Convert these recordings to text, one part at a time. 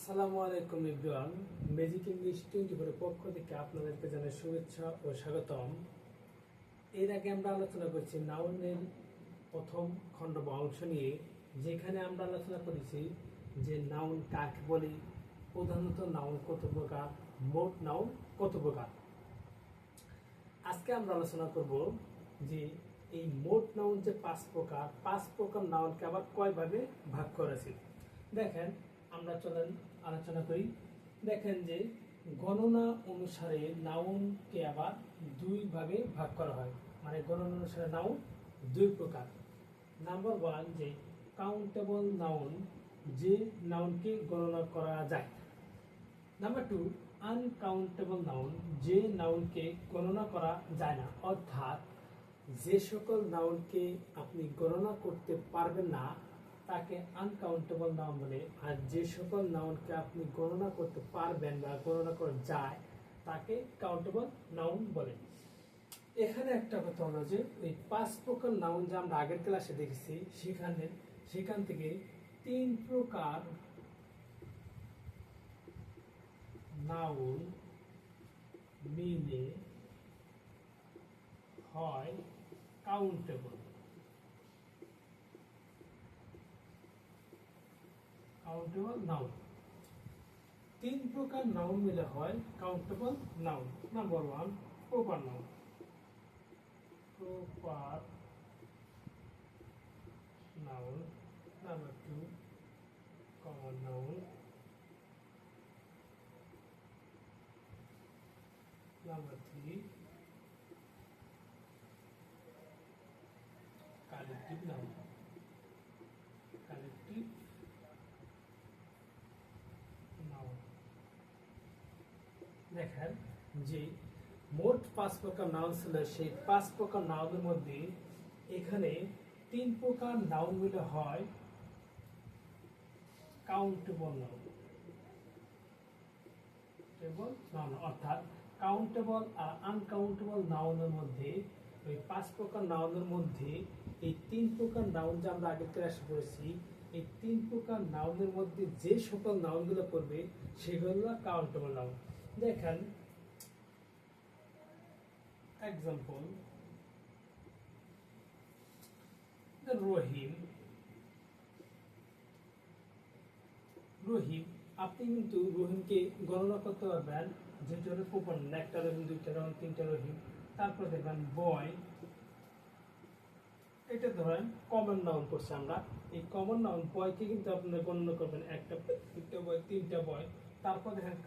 আসসালামু আলাইকুম everyone. Magic English 24 এর পক্ষ থেকে আপনাদেরকে জানাই শুভেচ্ছা ও স্বাগতম। এর আগে আমরা আলোচনা করছি নাউনের প্রথম খণ্ড বা অংশ নিয়ে, যেখানে আমরা আলোচনা করেছি যে নাউন কাকে বলি, প্রধানত নাউন কত প্রকার, মোট নাউন কত প্রকার। আজকে আমরা আলোচনা করব যে এই মোট নাউন যে পাঁচ প্রকার নাউনকে আবার কয় ভাগে ভাগ করেছি। দেখেন, আমরা চলেন আলোচনা করি। দেখেন যে গণনা অনুসারে নাউনকে আবার দুই ভাগে ভাগ করা হয়, মানে গণনা অনুসারে নাউন দুই প্রকার। নাম্বার ওয়ান, যে কাউন্টেবল নাউন, যে নাউনকে গণনা করা যায়। নাম্বার টু, আনকাউন্টেবল নাউন, যে নাউনকে গণনা করা যায় না, অর্থাৎ যে সকল নাউনকে আপনি গণনা করতে পারবেন না তাকে আনকাউন্টেবল নাউন বলে, আর যে সকল নাউনকে আপনি গণনা করতে পারবেন বা গণনা করা যায় তাকে কাউন্টেবল নাউন বলে। এখানে একটা কথা হলো যে ওই পাঁচ প্রকার নাউন যে আমরা আগের ক্লাসে দেখেছি, সেখান থেকে তিন প্রকার নাউন মিলে হয় কাউন্টেবল নাউন। তিন প্রকার নাউন মিলে হয় countable noun. Number one, proper noun. Number two, common noun. Number three, collective noun. দেখেন যে মোট পাঁচ প্রকার নাউন ছিল, সেই পাঁচ প্রকার নাউনের মধ্যে এখানে তিন প্রকার নাউন মিলে হয় কাউন্টেবল নাউন। অর্থাৎ কাউন্টেবল আর আনকাউন্টেবল নাউনের মধ্যে, ওই পাঁচ প্রকার নাউনের মধ্যে এই তিন প্রকার নাউন যে আমরা আগে ক্লাসে পড়েছি, এই তিন প্রকার নাউনের মধ্যে যে সকল নাউনগুলো পড়বে সেগুলো কাউন্টেবল নাউন। দেখেন এক্সাম্পল, রহিম। আপনি কিন্তু রহিমকে গণনা করতে পারবেন, যেটা হলো প্রপার নাউন। একটা রহিম, দুইটা রহিম, তিনটা রহিম। তারপর দেখবেন বয়, এটা ধরেন কমন নাউন করছি আমরা। এই কমন নাউন বয়কে কিন্তু আপনারা গণনা করবেন, একটা দুইটা বয়, তিনটা বয়। তারপর দেখেন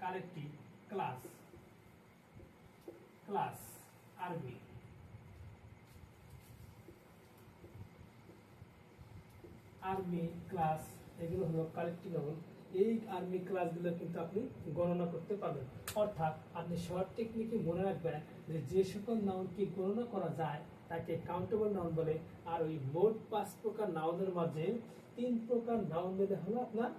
কালেকটিভ, ক্লাস, আর্মি, ক্লাস, এগুলো হলো কালেকটিভ নাউন। এই আর্মি ক্লাসগুলো কিন্তু আপনি গণনা করতে পারবেন। অর্থাৎ আপনি শর্ট টেকনিকে মনে রাখবেন যে সকল নাউনকে গণনা করা যায় তাকে কাউন্টেবল নাউন বলে। আর ওই মোট পাঁচ প্রকার নাউনের মাঝে তিন প্রকার নাউন মিলে হলো আপনার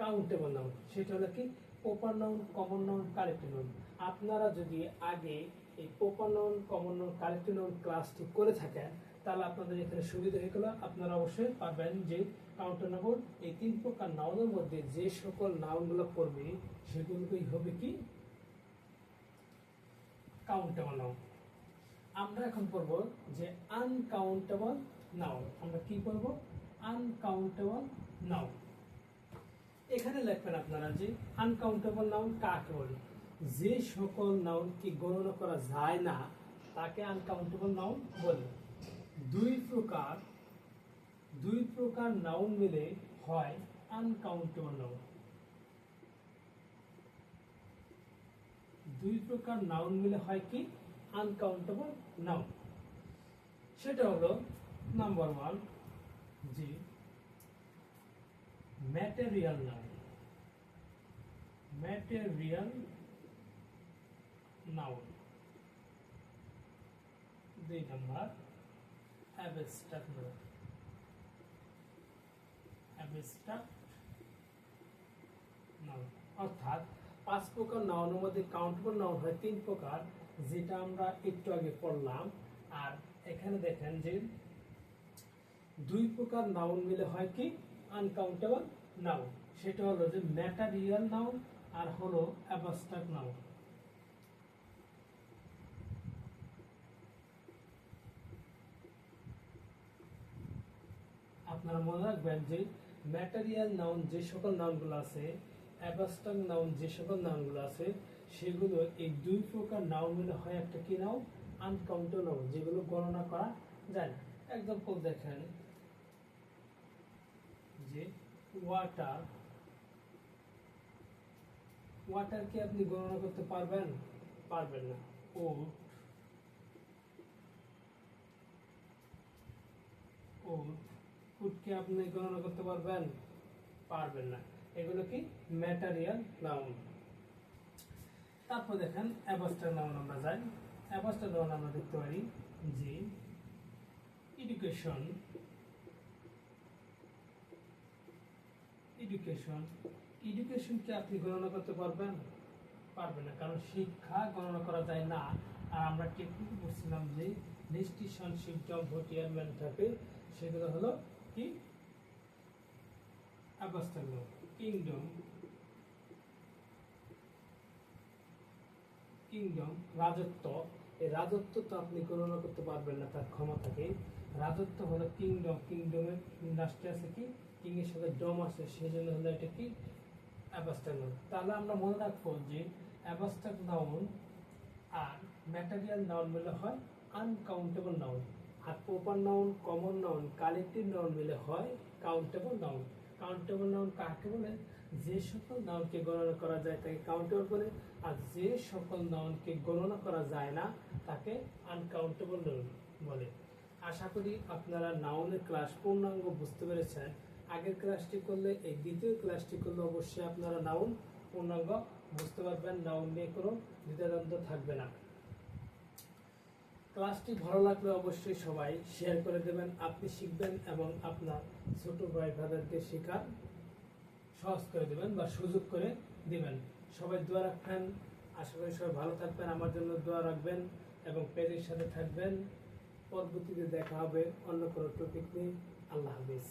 কাউন্টেবল নাউন। সেটা হলো কি, proper noun, common noun, collective noun. আপনারা যদি আগে এই proper noun, common noun, collective noun ক্লাসটি করে থাকেন, তাহলে আপনাদের এখানে সুবিধা হয়ে গেল। আপনারা অবশ্যই পারবেন যে কাউন্টেবল নাউন, এই তিন প্রকার নাউনের মধ্যে যে সকল নাউনগুলো পড়বে সেগুলোই হবে কি কাউন্টেবল নাউন। আমরা এখন পড়ব যে আনকাউন্টেবল নাউন। আমরা কি পড়ব? Uncountable noun. এখানে লিখবেন আপনারা যে আনকাউন্টেবল নাউন কাকে বলে। যে সকল নাউনকে গণনা করা যায় না তাকে আনকাউন্টেবল নাউন বলে। দুই প্রকার নাউন মিলে হয় আনকাউন্টেবল নাউন। দুই প্রকার নাউন মিলে হয় কি আনকাউন্টেবল নাউন। সেটা হলো নাম্বার ওয়ান, যে ম্যাটেরিয়াল নাউন। দুই নাম্বার অ্যাবস্ট্রাক্ট নাউন। অর্থাৎ পাঁচ প্রকার নাউনের মধ্যে কাউন্টেবল নাউন হয় তিন প্রকার, যেটা আমরা একটু আগে পড়লাম। আর এখানে দেখেন যে দুই প্রকার নাউন মিলে হয় কি আনকাউন্টেবল নাউন, সেটা হলো যে ম্যাটারিয়াল নাউন আর হলো অ্যাবস্ট্রাক্ট নাউন। আপনারা মনে রাখবেন যে ম্যাটেরিয়াল নাউন যে সকল নাউনগুলো আছে, অ্যাবস্ট্রাক্ট নাউন যে সকল নাউনগুলো আছে, সেগুলো এই দুই প্রকার নাউন মিলে হয় একটা কি নাউন? আনকাউন্টেবল নাউন, যেগুলো গণনা করা যায় না। এক্সাম্পল দেখেন যে ওয়াটার, ওয়াটারকে আপনি গণনা করতে পারবেন? পারবেন না। ওট, ওট, উটকে আপনি গণনা করতে পারবেন? পারবেন না। এগুলো কি ম্যাটেরিয়াল নাউন। তারপর দেখেন অ্যাবস্ট্রাক্ট নাউন আমরা যাই। অ্যাবস্ট্রাক্ট নাউন আমরা দেখতে পারি যে এডুকেশন, এডুকেশন, এডুকেশনকে আপনি গণনা করতে পারবেন? পারবেন না, কারণ শিক্ষা গণনা করা যায় না। আর আমরা টেকনিক বলছিলাম যে রেস্ট্রিকশন, সিম্পটম, ভোটিয়ার ম্যান থাকে, সেগুলো হলো কি অ্যাবস্ট্রাক্ট নাউন। কিংডম, কিংডম রাজত্ব, এই রাজত্ব তো আপনি গণনা করতে পারবেন না তার ক্ষমতাকে। রাজত্ব হলো কিংডম, কিংডমের রাষ্ট্রে আছে কি কিং এর সাথে ডম আছে, সেই জন্য হলো এটা কি অ্যাবস্ট্রাক্ট নাউন। তাহলে আমরা মনে রাখবো যে অ্যাবস্ট্রাক্ট নাউন আর ম্যাটেরিয়াল নাউন মিলে হয় আনকাউন্টেবল নাউন, আর proper noun, common noun, collective noun মিলে হয় কাউন্টেবল নাউন। কাউন্টেবল নাউন কাকে বলে? যে সকল নাউনকে গণনা করা যায় তাকে কাউন্টেবল বলে, আর যে সকল নাউনকে গণনা করা যায় না তাকে আনকাউন্টেবল নাউন বলে। আশা করি আপনারা নাউনের ক্লাস পূর্ণাঙ্গ বুঝতে পেরেছেন। আগের ক্লাসটি করলে এই দ্বিতীয় ক্লাসটি করলে অবশ্যই আপনারা নাউন পূর্ণাঙ্গ বুঝতে পারবেন, নাউন নিয়ে কোনো দ্বিধাদ্বন্দ্ব থাকবে না। ক্লাসটি ভালো লাগলে অবশ্যই সবাই শেয়ার করে দেবেন, আপনি শিখবেন এবং আপনার ছোট ভাই ভাইদেরকে শেখার সহজ করে দেবেন বা সুযোগ করে দিবেন। সবাই দোয়া রাখবেন, আশা করি সবাই ভালো থাকবেন, আমার জন্য দোয়া রাখবেন এবং পেজের সাথে থাকবেন। পরবর্তীতে দেখা হবে অন্য কোনো টপিক নিয়ে। আল্লাহ হাফিজ।